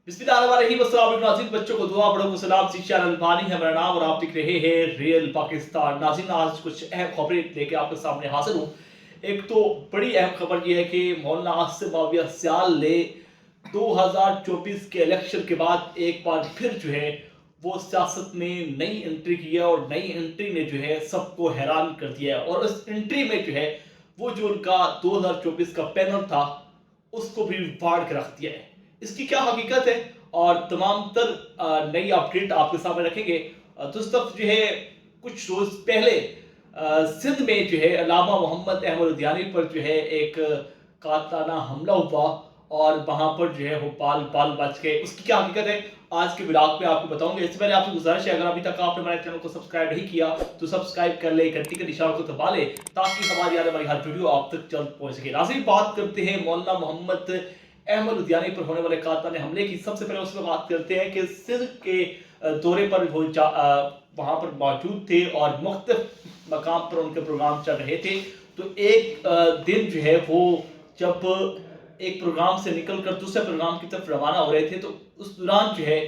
बिस्मिल्लाहिर्रहमानिर्रहीम। अस्सलाम वालेकुम नाज़रीन, बच्चों को दुआ, बड़ों को सलाम। शिक्षा अलबानी है मेरा नाम और आप देख रहे हैं रियल पाकिस्तान। नाज़रीन, आज कुछ अहम खबरें लेके आपके सामने हाजिर हूँ। एक तो बड़ी अहम खबर ये है कि मौलाना आसिफ माविया सियाल ने 2024 के इलेक्शन के बाद एक बार फिर जो है वो सियासत में नई एंट्री की है और नई एंट्री ने जो है सबको हैरान कर दिया है। और उस एंट्री में जो है वो जो उनका 2024 का पैनल था उसको भी फाड़ के रख दिया है। इसकी क्या हकीकत है और तमाम तर नई अपडेट आपके सामने रखेंगे। दोस्त जो है कुछ रोज पहले सिंध में जो है अल्लामा मोहम्मद अहमद लुधियानी पर जो है एक कातलाना हमला हुआ और वहां पर जो है वो बाल बाल बच गए। उसकी क्या हकीकत है आज के ब्लॉग में आपको बताऊंगे। इससे पहले आपसे गुजारिश है, अगर अभी तक आपने हमारे चैनल को सब्सक्राइब नहीं किया तो सब्सक्राइब कर ले, घंटी के निशान को दबा ले ताकि हमारी आने वाली हर वीडियो आप तक जल्द पहुंच सके। नाज़रीन, बात करते हैं मौलाना मोहम्मद अहमद लुधियानी पर होने वाले कातलाना हमले की। सबसे पहले उसमें बात करते हैं कि सिंध के दौरे पर वो वहां पर मौजूद थे और मुख्तलिफ मकाम पर उनके प्रोग्राम चल रहे थे। तो एक दिन जो है वो जब एक प्रोग्राम से निकलकर दूसरे प्रोग्राम की तरफ रवाना हो रहे थे तो उस दौरान जो है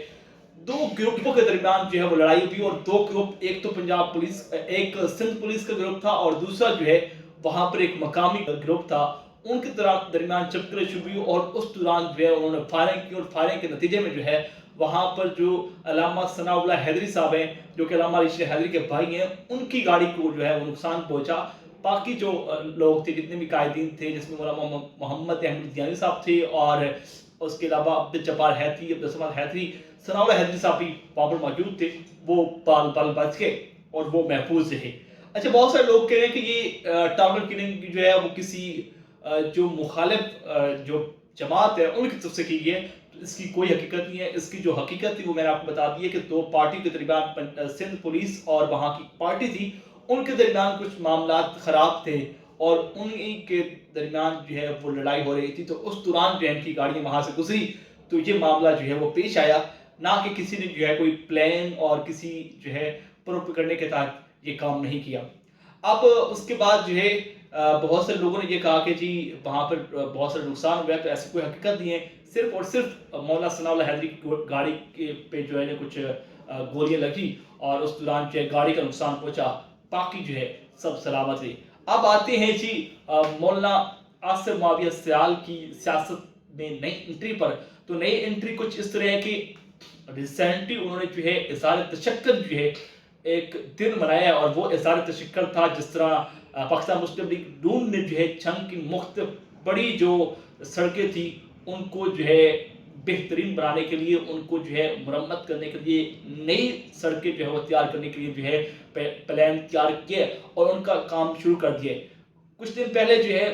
दो ग्रुपों के दरमियान जो है वो लड़ाई हुई और दो ग्रुप, एक तो पंजाब पुलिस, एक सिंध पुलिस का ग्रुप था और दूसरा जो है वहां पर एक मकामी ग्रुप था। उनके दरमियान चक्कर शुरू हुई और उस दौरान जो है उन्होंने फायरिंग की और फायरिंग के नतीजे में जो है वहां पर जो अल्लामा सनाउल्लाह हैदरी साहब हैं, जो कि अल्लामा अली शेख हैदरी के भाई हैं, उनकी गाड़ी को जो है वो नुकसान पहुंचा। बाकी जो लोग थे, जितने भी कायदीन थे, जिसमें मौलाना मोहम्मद अहमद लुधियानी साहब थे और उसके अलावा अब्दुल जब्बार हैदरी, अब्दुल समाद हैदरी, सनाउल्लाह हैदरी साहब भी वहां पर मौजूद थे। वो बाल बाल बच गए और वो महफूज रहे। अच्छा, बहुत सारे लोग कह रहे हैं कि ये टारगेट किलिंग जो है वो किसी जो मुखालिफ जो जमात है उनकी तरफ से की गई है। तो इसकी कोई हकीकत नहीं है। इसकी जो हकीकत थी वो मैंने आपको बता दी है कि दो पार्टी के दरमियान सिंध पुलिस और वहां की पार्टी थी, उनके दरमियान कुछ मामला खराब थे और उन्हीं के दरमियान जो है वो लड़ाई हो रही थी। तो उस दौरान जो है इनकी गाड़ियां वहां से गुजरी तो ये मामला जो है वो पेश आया, ना कि किसी ने जो है कोई प्लान और किसी जो है प्रूफ करने के तहत ये काम नहीं किया। अब उसके बाद जो है बहुत सारे लोगों ने ये कहा कि जी वहां पर बहुत सारे नुकसान हुआ, तो ऐसी कोई हकीकत नहीं है। सिर्फ और सिर्फ मौलाना सनाउल्लाह हैदरी की गाड़ी पे जो है कुछ गोलियां लगी और उस दौरान जो है गाड़ी का नुकसान पहुंचा, बाकी जो है सब सलामत रही। अब आते हैं जी मौलाना आसिफ माविया सियाल की सियासत में नई एंट्री पर। तो नई एंट्री कुछ इस तरह है कि रिसेंटली उन्होंने जो है इज़हार तशक्कुर जो है एक दिन मनाया और वो इज़हार तशक्कुर था जिस तरह पाकिस्तान मुस्लिम लीग नून ने जो है छंग की मुख्त बड़ी जो सड़कें थी उनको जो है बेहतरीन बनाने के लिए, उनको जो है मुरम्मत करने के लिए, नई सड़कें जो है वो तैयार करने के लिए जो है प्लान तैयार किए और उनका काम शुरू कर दिए। कुछ दिन पहले जो है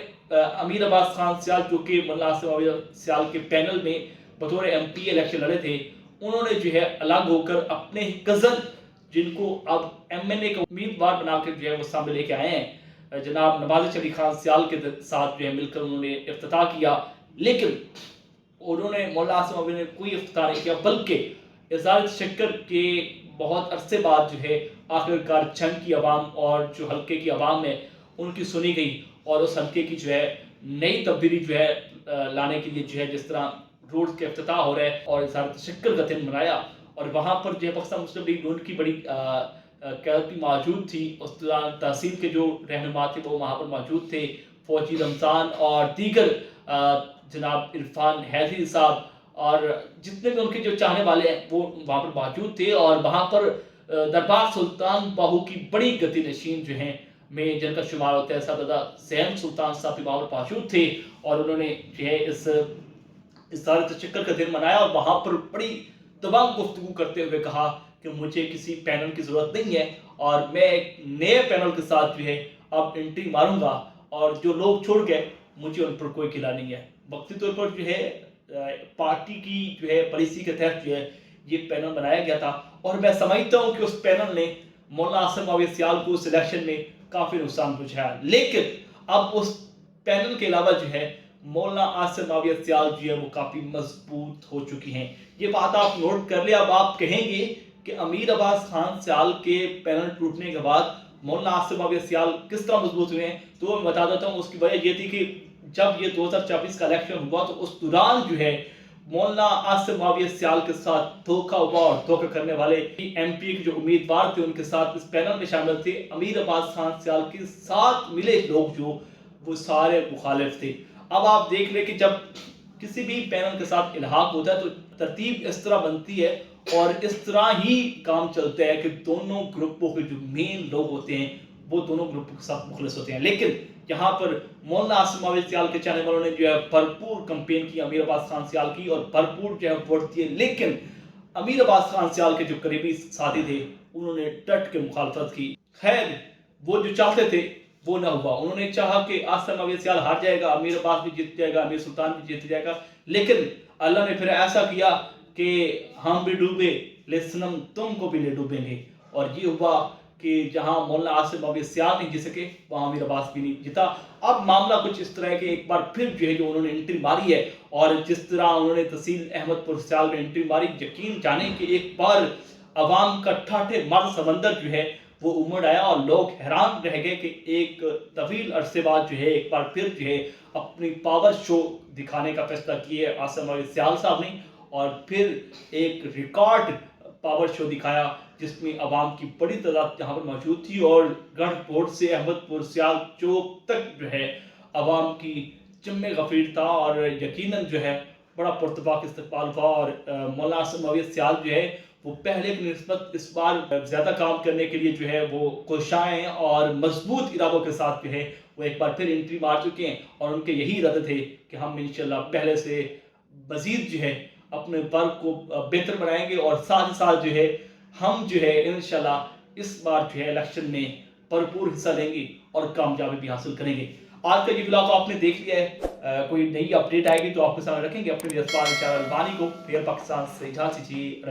अमीर अब्बास खान सियाल, जो कि मौलाना आसिफ माविया सियाल के पैनल में बतौर MP इलेक्शन लड़े थे, उन्होंने जो है अलग होकर अपने कजन, जिनको अब MNA का उम्मीदवार बनाकर जो है वो सामने लेके आए हैं, जनाब नवाज अली खान सियाल के साथ जो है मिलकर उन्होंने इफ्तिताह किया। लेकिन उन्होंने मौलाना आसिफ माविया ने कोई इफ्तिताह नहीं किया, बल्कि इज़हार तशक्कुर के बहुत अरसे बाद जो है आखिरकार छंग की आवाम और जो हल्के की आवाम है उनकी सुनी गई और उस हल्के की जो है नई तब्दीली जो है लाने के लिए जो है जिस तरह रोड के इफ्तिताह हो रहे हैं और इज़हार तशक्कुर का दिन मनाया और वहाँ पर जो है पाकिस्तान मुस्लिम लीग नून की बड़ी क्यादत मौजूद थी। उस दौरान तहसील के जो रहनुमा थे वो वहाँ पर मौजूद थे, फौजी रमज़ान और दीगर जनाब इरफान हैदरी साहब और जितने भी उनके जो चाहने वाले हैं वो वहाँ पर मौजूद थे। और वहाँ पर दरबार सुल्तान बाहू की बड़ी गति नशीन जो हैं में जिनका शुमार होता है साहबजादा सैयद सुल्तान साहब भी वहाँ पर मौजूद थे और उन्होंने जो है इस इज़हार तशक्कुर का दिन मनाया और वहाँ पर बड़ी तमाम गुफ्तगू करते हुए कहा कि मुझे किसी पैनल की ज़रूरत नहीं है और मैं एक नए पैनल के साथ जो है अब एंट्री मारूंगा और जो लोग छोड़ गए मुझे उन पर कोई गिला नहीं है। वक्ती तौर पर जो है पार्टी की जो है पॉलिसी के तहत जो है ये पैनल बनाया गया था और मैं समझता हूँ कि उस पैनल ने मौलाना आसिफ माविया सियाल को सिलेक्शन में काफ़ी नुकसान पहुँचाया। लेकिन अब उस पैनल के अलावा जो है मौलाना आसिफ माविया सियाल जो है वो काफ़ी मजबूत हो चुकी हैं। ये बात आप नोट कर ले। अब आप कहेंगे कि अमीर अब्बास खान सियाल के पैनल टूटने के बाद मौलाना आसिफ माविया सियाल किस तरह मजबूत हुए हैं, तो मैं बता देता हूँ। उसकी वजह ये थी कि जब ये 2024 का इलेक्शन हुआ तो उस दौरान जो है मौलाना आसिम माविया सियाल के साथ धोखा हुआ और धोखा करने वाले एमपी के जो उम्मीदवार थे उनके साथ इस पैनल में शामिल थे अमीर अब्बास खान सियाल के साथ मिले लोग जो वो सारे मुखालिफ थे। अब आप देख रहे कि जब किसी भी पैनल के साथ इल्हाक होता है तो तरतीब इस तरह बनती है और इस तरह ही काम चलता है कि दोनों ग्रुपों के जो मेन लोग होते हैं वो दोनों ग्रुपों के साथ मुखलिस होते हैं। लेकिन यहाँ पर मौलाना आसिम माविया सियाल के चाहने वालों ने जो है भरपूर कंपेन की अमीर अब्बास खान सियाल की और भरपूर जो है वोट दिए, लेकिन अमीर अब्बास खान सियाल के जो करीबी साथी थे उन्होंने डट के मुखालफत की। खैर वो जो चाहते थे वो ना हुआ। उन्होंने चाहा कि आसिम माविया सियाल हार जाएगा, अमीर अब्बास भी जीत जाएगा, अमीर सुल्तान भी जीत जाएगा, लेकिन अल्लाह ने फिर ऐसा किया कि हम भी डूबे ले सनम तुमको भी ले डूबेंगे। और ये हुआ कि जहां मौलाना आसिम माविया सियाल नहीं जीत सके वहां अमीर अब्बास भी नहीं जीता। अब मामला कुछ इस तरह है कि एक बार फिर जो है जो उन्होंने एंट्री मारी है और जिस तरह उन्होंने तहसील अहमदपुर सियाल में एंट्री मारी, यकीन जाने कि एक बार अवाम का ठाठे मर्द समंदर जो है वो उमड़ आया और लोग हैरान रह गए कि एक तवील अरसे बाद जो है एक बार फिर जो है अपनी पावर शो दिखाने का फैसला किया आसिम माविया सियाल साहब ने और फिर एक रिकॉर्ड पावर शो दिखाया जिसमें अवाम की बड़ी तादाद यहाँ पर मौजूद थी और गढ़पोर्ट से अहमदपुर सियाल चौक तक जो है अवाम की जम्मे गफीर था और यकीनन जो है बड़ा पुरतबाक इस्तकबाल हुआ और मौलाना आसिम माविया सियाल जो है वो पहले की निस्बत इस बार ज़्यादा काम करने के लिए जो है वो कोशाएं और मजबूत इरादों के साथ जो है वो एक बार फिर एंट्री मार चुके हैं और उनके यही इरादे थे कि हम इंशाल्लाह पहले से मजीद जो है अपने वर्क को बेहतर बनाएंगे और साथ ही साथ जो है हम जो है इंशाल्लाह इस बार जो है इलेक्शन में भरपूर हिस्सा लेंगे और कामयाबी भी हासिल करेंगे। आज का ये ब्लॉग आपने देख लिया है, कोई नई अपडेट आएगी तो आपके सामने रखेंगे। अपने रियाज पाकिस्तान को रियल पाकिस्तान से इजाज़त दीजिए।